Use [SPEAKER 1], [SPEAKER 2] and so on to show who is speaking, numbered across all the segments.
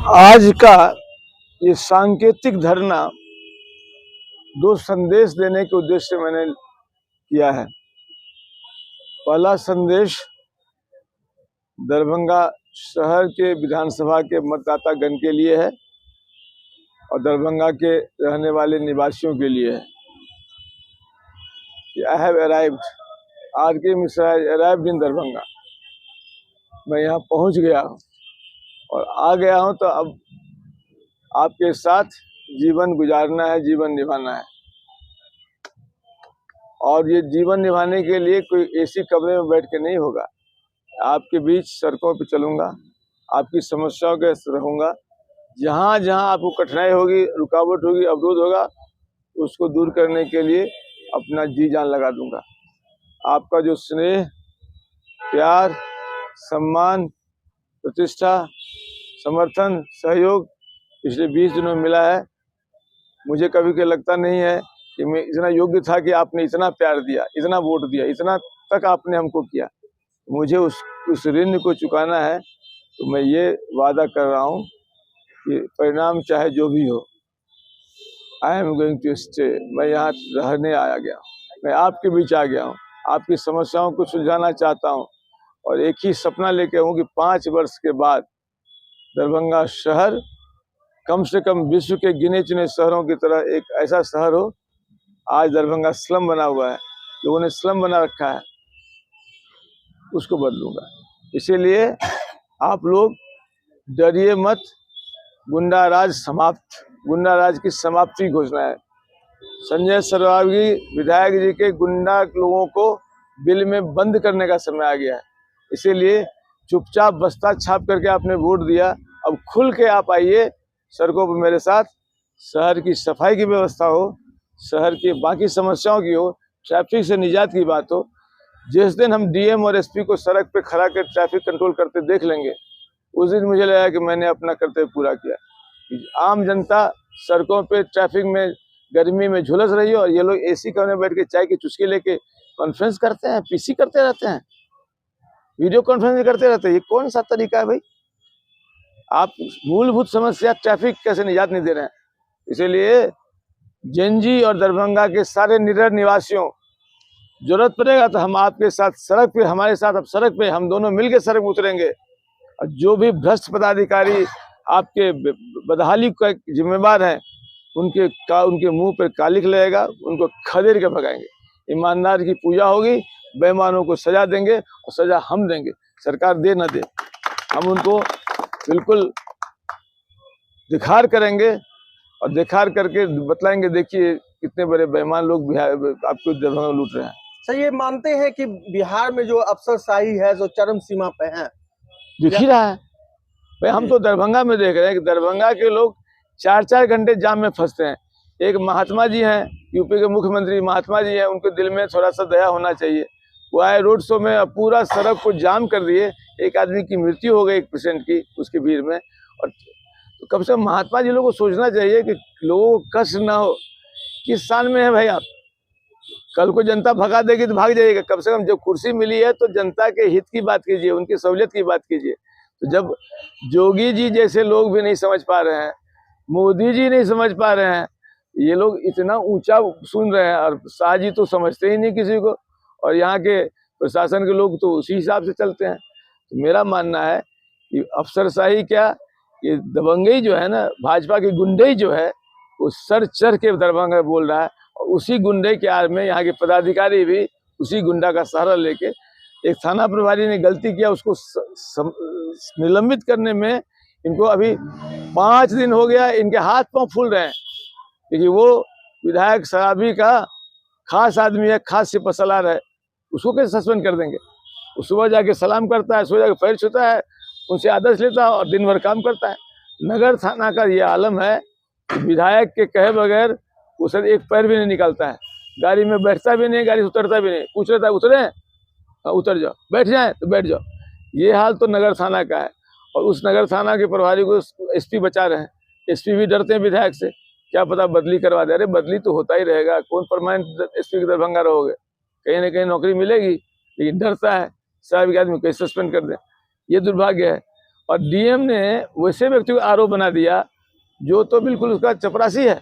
[SPEAKER 1] आज का ये सांकेतिक धरना दो संदेश देने के उद्देश्य से मैंने किया है। पहला संदेश दरभंगा शहर के विधानसभा के मतदातागण के लिए है और दरभंगा के रहने वाले निवासियों के लिए है। I have arrived, R K. Mishra arrived in Darbhanga. मैं यहाँ पहुँच गया हूँ और आ गया हूँ, तो अब आपके साथ जीवन गुजारना है, जीवन निभाना है। और ये जीवन निभाने के लिए कोई एसी कमरे में बैठ के नहीं होगा। आपके बीच सड़कों पे चलूंगा, आपकी समस्याओं के रहूंगा। जहाँ जहाँ आपको कठिनाई होगी, रुकावट होगी, अवरोध होगा, उसको दूर करने के लिए अपना जी जान लगा दूंगा। आपका जो स्नेह, प्यार, सम्मान, प्रतिष्ठा, समर्थन, सहयोग पिछले 20 दिनों में मिला है, मुझे कभी कभी लगता नहीं है कि मैं इतना योग्य था कि आपने इतना प्यार दिया, इतना वोट दिया, इतना तक आपने हमको किया। मुझे उस ऋण को चुकाना है। तो मैं ये वादा कर रहा हूँ कि परिणाम चाहे जो भी हो, I am going to stay. मैं यहाँ रहने आया गया हूँ, मैं आपके बीच आ गया हूँ, आपकी समस्याओं को सुलझाना चाहता हूँ और एक ही सपना लेके हूँ कि 5 वर्ष के बाद दरभंगा शहर कम से कम विश्व के गिने चुने शहरों की तरह एक ऐसा शहर हो। आज दरभंगा स्लम बना हुआ है, लोगों ने स्लम बना रखा है, उसको बदलूंगा। इसीलिए आप लोग डरिए मत। गुंडा राज समाप्त, गुंडा राज की समाप्ति घोषणा है। संजय सरवागी विधायक जी के गुंडा लोगों को बिल में बंद करने का समय आ गया है। इसीलिए चुपचाप बस्ता छाप करके आपने वोट दिया, अब खुल के आप आइए सड़कों पर मेरे साथ। शहर की सफाई की व्यवस्था हो, शहर की बाकी समस्याओं की हो, ट्रैफिक से निजात की बात हो। जिस दिन हम डीएम और एसपी को सड़क पे खड़ा कर ट्रैफिक कंट्रोल करते देख लेंगे, उस दिन मुझे लगा कि मैंने अपना कर्तव्य पूरा किया। आम जनता सड़कों पे ट्रैफिक में गर्मी में झुलस रही है और ये लोग एसी कमरे में बैठ के चाय की चुस्की लेके कॉन्फ्रेंस करते हैं, पीसी करते रहते हैं, वीडियो कॉन्फ्रेंस करते रहते हैं। ये कौन सा तरीका है भाई? आप मूलभूत समस्या ट्रैफिक कैसे निजात नहीं दे रहे हैं। इसीलिए जेएनजी और दरभंगा के सारे निडर निवासियों, जरूरत पड़ेगा तो हम आपके साथ सड़क पे, हमारे साथ अब सड़क पे हम दोनों मिलकर सड़क पे उतरेंगे। और जो भी भ्रष्ट पदाधिकारी आपके बदहाली का जिम्मेवार हैं, उनके मुंह पर कालिख लगेगा, उनको खदेड़ के भगाएंगे। ईमानदार की पूजा होगी, बेईमानों को सजा देंगे और सजा हम देंगे, सरकार दे न दे। हम उनको बिल्कुल दिखार करेंगे और दिखार करके बतलाएंगे, देखिए कितने बड़े बेईमान लोग बिहार आपको दरभंगा लूट रहे हैं।
[SPEAKER 2] सर, ये मानते हैं कि बिहार में जो अफसरशाही है जो चरम सीमा पे है,
[SPEAKER 1] दिख ही रहा है भाई। हम तो दरभंगा में देख रहे हैं कि दरभंगा के लोग 4-4 घंटे जाम में फंसते हैं। एक महात्मा जी हैं, यूपी के मुख्यमंत्री महात्मा जी हैं, उनके दिल में थोड़ा सा दया होना चाहिए। वो आए रोड शो में, पूरा सड़क को जाम कर दिए, एक आदमी की मृत्यु हो गई, एक पेशेंट की, उसकी भीड़ में। और तो कम से कम महात्मा जी लोगों को सोचना चाहिए कि लोगों को कष्ट ना हो। किस साल में है भाई आप? कल को जनता भगा देगी तो भाग जाइएगा। कम से कम जब कुर्सी मिली है तो जनता के हित की बात कीजिए, उनकी सहूलियत की बात कीजिए। तो जब जोगी जी जैसे लोग भी नहीं समझ पा रहे हैं, मोदी जी नहीं समझ पा रहे हैं, ये लोग इतना ऊंचा सुन रहे हैं, और शाह जी तो समझते ही नहीं किसी को, और यहाँ के प्रशासन के लोग तो उसी हिसाब से चलते हैं। तो मेरा मानना है कि अफसरशाही क्या, ये दबंगई जो है ना, भाजपा की गुंडई जो है, वो सर चढ़ के दरभंगा बोल रहा है। और उसी गुंडे के आड़ में यहाँ के पदाधिकारी भी उसी गुंडा का सहारा लेके, एक थाना प्रभारी ने गलती किया, उसको निलंबित करने में इनको अभी 5 दिन हो गया, इनके हाथ पांव फूल रहे हैं, क्योंकि वो विधायक शराबी का खास आदमी है, खास सिपहसालार है। उसको कैसे सस्पेंड कर देंगे? वो सुबह जाके सलाम करता है, सुबह जाके पैर छूता है, उनसे आदर्श लेता है और दिन भर काम करता है। नगर थाना का ये आलम है कि विधायक के कहे बगैर वो सर एक पैर भी नहीं निकालता है, गाड़ी में बैठता भी नहीं, गाड़ी से उतरता भी नहीं, पूछ लेता है उतरे, उतर जाओ, बैठ जाए तो बैठ जाओ। ये हाल तो नगर थाना का है। और उस नगर थाना के प्रभारी को एसपी बचा रहे हैं। एसपी भी डरते हैं विधायक से, क्या पता बदली करवा दे। अरे बदली तो होता ही रहेगा, कौन परमानेंट एसपी के दरभंगा रहोगे? कहीं ना कहीं नौकरी मिलेगी, लेकिन डरता है साहब के आदमी कैसे सस्पेंड कर दें। ये दुर्भाग्य है। और डीएम ने वैसे व्यक्ति को आरोप बना दिया जो तो बिल्कुल उसका चपरासी है।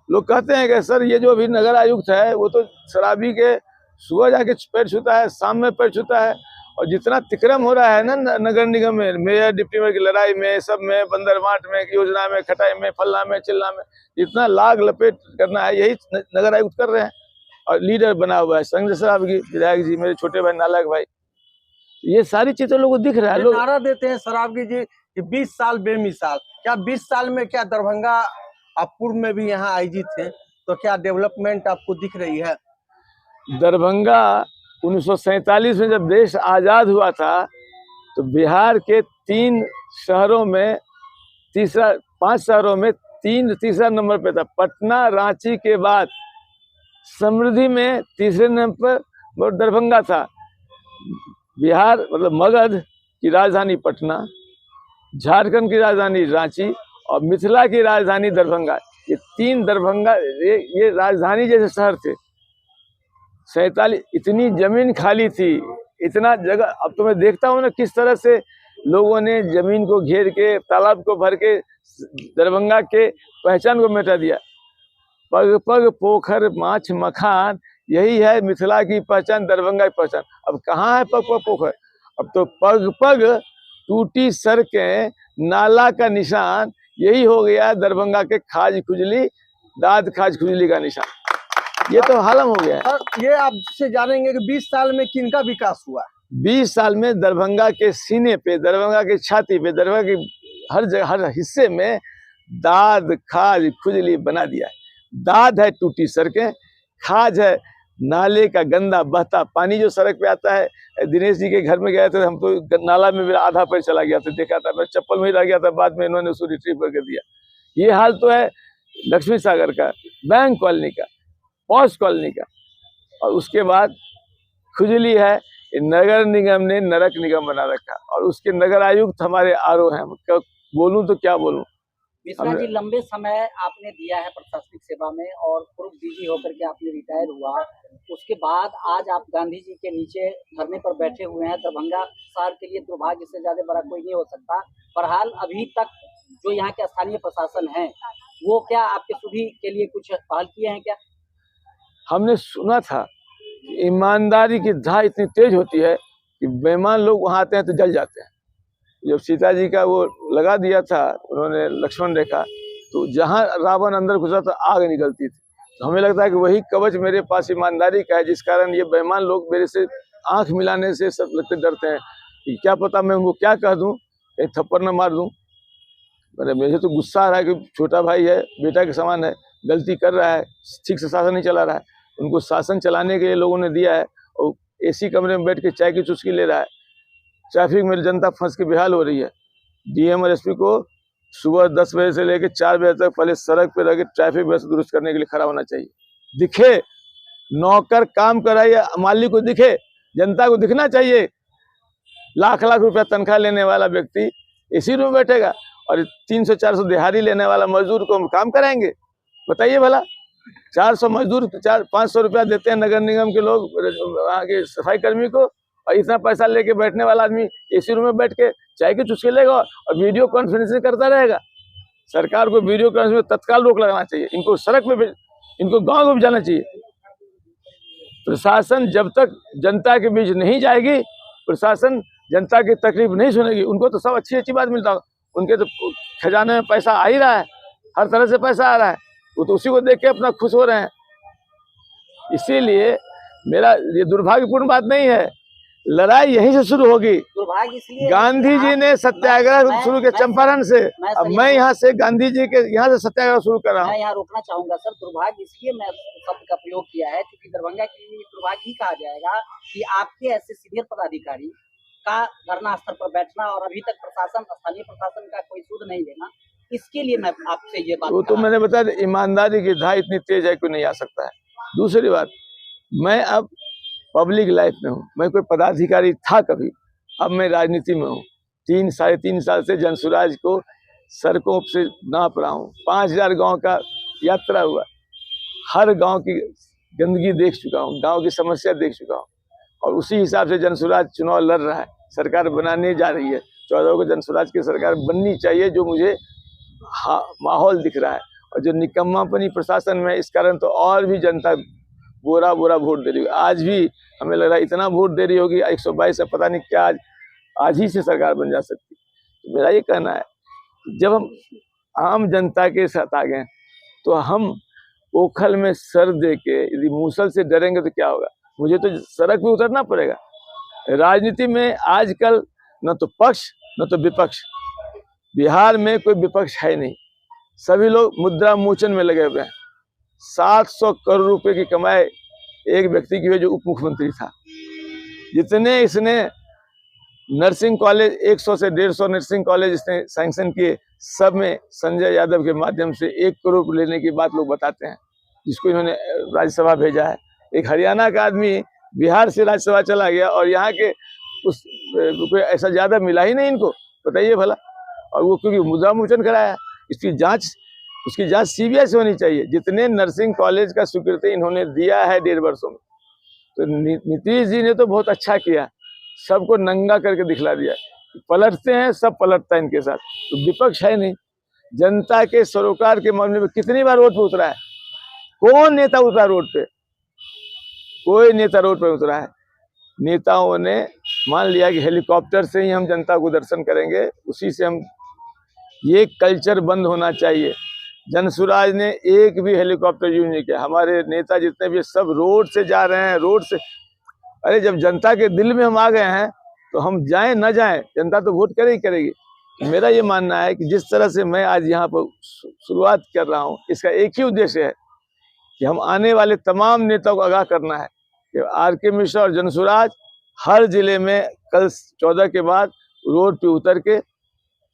[SPEAKER 1] लोग कहते हैं कि सर ये जो अभी नगर आयुक्त है वो तो शराबी के सुबह जाके पैर छूता है, शाम में पैर छूता है। और जितना तिक्रम हो रहा है ना नगर निगम में, मेयर डिप्टी मेयर की लड़ाई में, सब में, बंदरमाट में, योजना में, खटाई में, फल्ला में, चिल्ला में, जितना लाग लपेट करना है यही नगर आयुक्त कर रहे हैं। और लीडर बना हुआ है संजय शराबी विधायक जी, मेरे छोटे भाई नालायक भाई। ये सारी चीजें लोगों को दिख रहा है। लोग
[SPEAKER 2] नारा देते हैं शराबी जी कि 20 साल बेमिसाल। क्या 20 साल में क्या दरभंगा, आप पूर्व में भी यहाँ आईजी थे, तो क्या डेवलपमेंट आपको दिख रही है?
[SPEAKER 1] दरभंगा 1947 में जब देश आजाद हुआ था तो बिहार के 5 शहरों में तीसरा नंबर पे था। पटना रांची के बाद समृद्धि में तीसरे नंबर पर दरभंगा था। बिहार मतलब मगध की राजधानी पटना, झारखंड की राजधानी रांची और मिथिला की राजधानी दरभंगा। ये 3 दरभंगा ये राजधानी जैसे शहर थे। 47 इतनी जमीन खाली थी, इतना जगह। अब तो मैं देखता हूँ ना किस तरह से लोगों ने जमीन को घेर के, तालाब को भर के दरभंगा के पहचान को मिटा दिया। पग पग पोखर माछ मखान, यही है मिथिला की पहचान, दरभंगा की पहचान। अब कहाँ है पग पग पोखर? अब तो पग पग टूटी सड़कें, नाला का निशान, यही हो गया दरभंगा के खाज खुजली, दाद खाज खुजली का निशान। ये तो हालम हो गया है।
[SPEAKER 2] और ये आपसे जानेंगे कि 20 साल में किनका विकास हुआ?
[SPEAKER 1] 20 साल में दरभंगा के सीने पे, दरभंगा की छाती पे, दरभंगा की हर जगह, हर हिस्से में दाद खाज खुजली बना दिया है। दाद है टूटी सड़कें, खाज है नाले का गंदा बहता पानी जो सड़क पे आता है। दिनेश जी के घर में गए थे हम, तो नाला में मेरा आधा पैर चला गया था, देखा था, मेरा चप्पल में ही रह गया था, बाद में इन्होंने उसको रिट्रीव करके दिया। ये हाल तो है लक्ष्मी सागर का, बैंक कॉलोनी का, पॉश कॉलोनी का। और उसके बाद खुजली है नगर निगम ने नरक निगम बना रखा, और उसके नगर आयुक्त हमारे आरओ हैं। बोलूं तो क्या बोलूं।
[SPEAKER 3] मिश्रा जी, लंबे समय आपने दिया है प्रशासनिक सेवा में और पूर्व डीजी होकर के आपने रिटायर हुआ। उसके बाद आज आप गांधी जी के नीचे धरने पर बैठे हुए हैं। दरभंगा शहर के लिए दुर्भाग्य से ज्यादा बड़ा कोई नहीं हो सकता। बहरहाल अभी तक जो यहाँ के स्थानीय प्रशासन है वो क्या आपके सुधी के लिए कुछ पहल किए हैं क्या?
[SPEAKER 1] हमने सुना था कि ईमानदारी की धार इतनी तेज होती है कि बेईमान लोग वहां आते हैं तो जल जाते हैं। जब सीता जी का वो लगा दिया था उन्होंने लक्ष्मण रेखा, तो जहां रावण अंदर घुसा तो आग निकलती थी। तो हमें लगता है कि वही कवच मेरे पास ईमानदारी का है, जिस कारण ये बेईमान लोग मेरे से आंख मिलाने से सब लगते डरते हैं कि क्या पता मैं उनको क्या कह दूं, कहीं थप्पड़ न मार दूं। मेरे तो गुस्सा आ रहा है कि छोटा भाई है, बेटा के समान है, गलती कर रहा है, ठीक से शासन नहीं चला रहा है। उनको शासन चलाने के लिए लोगों ने दिया है, और एसी कमरे में बैठ के चाय की चुस्की ले रहा है। ट्रैफिक में जनता फंस के बेहाल हो रही है। डीएम और एसपी को सुबह 10 बजे से लेकर 4 बजे तक पहले सड़क पे रह के ट्रैफिक व्यवस्था दुरुस्त करने के लिए खड़ा होना चाहिए। दिखे नौकर काम कराए, मालिक को दिखे, जनता को दिखना चाहिए। लाख लाख रुपया तनख्वाह लेने वाला व्यक्ति एसी रूम में बैठेगा और 300-400 दिहाड़ी लेने वाला मजदूर को हम काम कराएंगे? बताइए भला। 400 मजदूर 500 रुपया देते हैं नगर निगम के लोग वहाँ के सफाई कर्मी को, और इतना पैसा लेके बैठने वाला आदमी एसी रूम में बैठ के चाय की चुस्की लेगा और वीडियो कॉन्फ्रेंसिंग करता रहेगा। सरकार को वीडियो कॉन्फ्रेंस में तत्काल रोक लगाना चाहिए। इनको सड़क पे, इनको गांव को भी जाना चाहिए। प्रशासन जब तक जनता के बीच नहीं जाएगी, प्रशासन जनता की तकलीफ नहीं सुनेगी। उनको तो सब अच्छी अच्छी बात मिलता है, उनके तो खजाने में पैसा आ ही रहा है, हर तरह से पैसा आ रहा है, वो तो उसी को देख के अपना खुश हो रहे हैं। इसीलिए मेरा ये दुर्भाग्यपूर्ण बात नहीं है, लड़ाई यहीं से शुरू होगी।
[SPEAKER 3] दुर्भाग्य इसलिए
[SPEAKER 1] गांधी जी ने सत्याग्रह शुरू किया चंपारण से, अब मैं यहाँ से गांधी जी के यहाँ से सत्याग्रह शुरू कर रहा हूँ।
[SPEAKER 3] मैं यहाँ रोकना चाहूंगा सर। दुर्भाग्य इसलिए मैं शब्द का प्रयोग किया है क्योंकि दरभंगा के लिए दुर्भाग्य ही कहा जाएगा कि आपके ऐसे सीनियर पदाधिकारी का धरना स्तर पर बैठना और अभी तक प्रशासन, स्थानीय प्रशासन का कोई सुध नहीं लेना। इसके लिए मैं आपसे ये बात,
[SPEAKER 1] वो तो मैंने बताया, ईमानदारी की धार इतनी तेज है कोई नहीं आ सकता है। दूसरी बात, मैं अब पब्लिक लाइफ में हूँ, मैं कोई पदाधिकारी था कभी, अब मैं राजनीति में हूँ। 3-3.5 साल से जनसुराज को सड़कों से नाप रहा हूँ। 5000 गांव का यात्रा हुआ, हर गांव की गंदगी देख चुका हूँ, गांव की समस्या देख चुका हूँ, और उसी हिसाब से जनसुराज चुनाव लड़ रहा है। सरकार बनाने जा रही है 14 को जनसुराज की सरकार बननी चाहिए, जो मुझे माहौल दिख रहा है। और जो निकम्मापनी प्रशासन में, इस कारण तो और भी जनता बोरा बोरा वोट दे रही है। आज भी हमें लग रहा है इतना वोट दे रही होगी 122 से, पता नहीं क्या आज ही से सरकार बन जा सकती। तो मेरा ये कहना है, जब हम आम जनता के साथ आ गए तो हम ओखल में सर दे के यदि मूसल से डरेंगे तो क्या होगा। मुझे तो सड़क पे उतरना पड़ेगा। राजनीति में आजकल न तो पक्ष न तो विपक्ष, बिहार में कोई विपक्ष है नहीं, सभी लोग मुद्रा मोचन में लगे हुए हैं। 700 करोड़ रुपए की कमाई एक व्यक्ति की हुई जो उप मुख्यमंत्री था। जितने इसने नर्सिंग कॉलेज 100 से 150 नर्सिंग कॉलेज इसने सैंक्शन किए, सब में संजय यादव के माध्यम से 1 करोड़ लेने की बात लोग बताते हैं, जिसको इन्होंने राज्यसभा भेजा है। एक हरियाणा का आदमी बिहार से राज्यसभा चला गया और यहाँ के उस रुपये ऐसा ज्यादा मिला ही नहीं इनको, बताइए भला। और वो क्योंकि मुद्रा मोचन कराया, उसकी जांच सीबीआई से होनी चाहिए। जितने नर्सिंग कॉलेज का स्वीकृति इन्होंने दिया है 1.5 वर्षों में, तो नीतीश जी ने तो बहुत अच्छा किया, सबको नंगा करके दिखला दिया। पलटते हैं, सब पलटता है इनके साथ। तो विपक्ष है नहीं। जनता के सरोकार के मामले में कितनी बार रोड पे उतरा है? कौन नेता उतरा रोड पे? कोई नेता रोड पे उतरा है? नेताओं ने मान लिया कि हेलीकॉप्टर से ही हम जनता को दर्शन करेंगे, उसी से हम, ये कल्चर बंद होना चाहिए। जनसुराज ने एक भी हेलीकॉप्टर यूज नहीं किया। हमारे नेता जितने भी सब रोड से जा रहे हैं, रोड से। अरे जब जनता के दिल में हम आ गए हैं तो हम जाएं न जाएं, जनता तो वोट करेगी। मेरा ये मानना है कि जिस तरह से मैं आज यहाँ पर शुरुआत कर रहा हूँ, इसका एक ही उद्देश्य है कि हम आने वाले तमाम नेताओं को आगाह करना है कि आर.के. मिश्रा और जनसुराज हर जिले में कल 14 के बाद रोड पे उतर के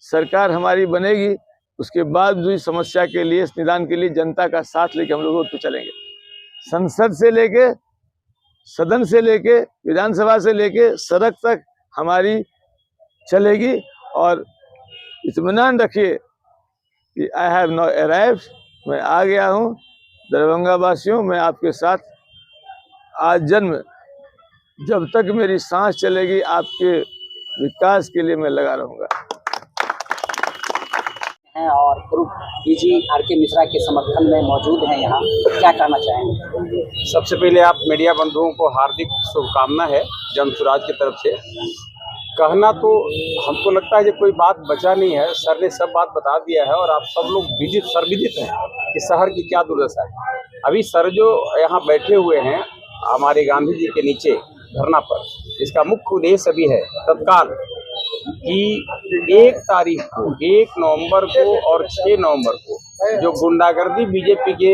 [SPEAKER 1] सरकार हमारी बनेगी, उसके बाद भी समस्या के लिए, निदान के लिए जनता का साथ लेके हम लोग रोड पे चलेंगे। संसद से लेके, सदन से लेके, विधानसभा से लेके सड़क तक हमारी चलेगी। और इत्मीनान रखिए कि आई हैव नाउ अराइव्ड, मैं आ गया हूँ। दरभंगा वासियों, मैं आपके साथ आज जन्म, जब तक मेरी सांस चलेगी, आपके विकास के लिए मैं लगा रहूंगा।
[SPEAKER 3] हैं और पूर्व डीजी आर.के. मिश्रा के समर्थन में मौजूद हैं यहाँ, क्या कहना चाहेंगे?
[SPEAKER 4] सबसे पहले आप मीडिया बंधुओं को हार्दिक शुभकामना है जनसुराज की तरफ से। कहना तो हमको लगता है कि कोई बात बचा नहीं है, सर ने सब बात बता दिया है और आप सब लोग सर्वविदित हैं कि शहर की क्या दुर्दशा है। अभी सर जो यहाँ बैठे हुए हैं हमारे गांधी जी के नीचे धरना पर, इसका मुख्य उद्देश्य भी है तत्काल कि 1 तारीख को, 1 नवंबर को और 6 नवंबर को जो गुंडागर्दी बीजेपी के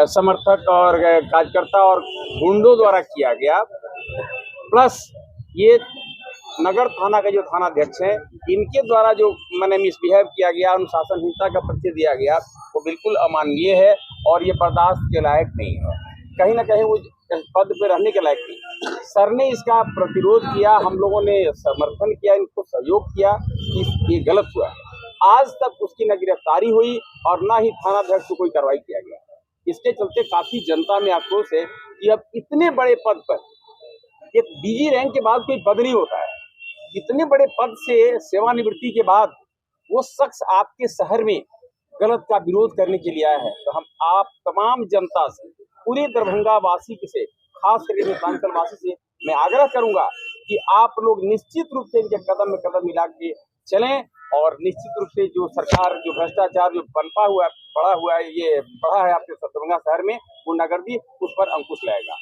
[SPEAKER 4] समर्थक और कार्यकर्ता और गुंडों द्वारा किया गया, प्लस ये नगर थाना का जो थानाध्यक्ष है, इनके द्वारा जो मैंने मिसबिहेव किया गया, अनुशासनहीनता का परिचय दिया गया, वो बिल्कुल अमानवीय है और ये बर्दाश्त के लायक नहीं है। कहीं ना कहीं वो पद पे रहने के लायक नहीं। सर ने इसका प्रतिरोध किया, हम लोगों ने समर्थन किया, इनको सहयोग किया कि ये गलत हुआ है। आज तक उसकी न गिरफ्तारी हुई और ना ही थानाध्यक्ष को कोई कार्रवाई किया गया। इसके चलते काफी जनता में आक्रोश है कि अब इतने बड़े पद पर, एक डीजी रैंक के बाद कोई पद नहीं होता है, इतने बड़े पद से सेवानिवृत्ति के बाद वो शख्स आपके शहर में गलत का विरोध करने के लिए आया है। तो हम आप तमाम जनता से, पूरे दरभंगा वासी से, खास करके मिथिलांचल वासी से मैं आग्रह करूंगा कि आप लोग निश्चित रूप से इनके कदम में कदम मिला के चलें और निश्चित रूप से जो सरकार, जो भ्रष्टाचार जो बढ़ा है आपके दरभंगा शहर में, गुंडागर्दी, उस पर अंकुश लाएगा।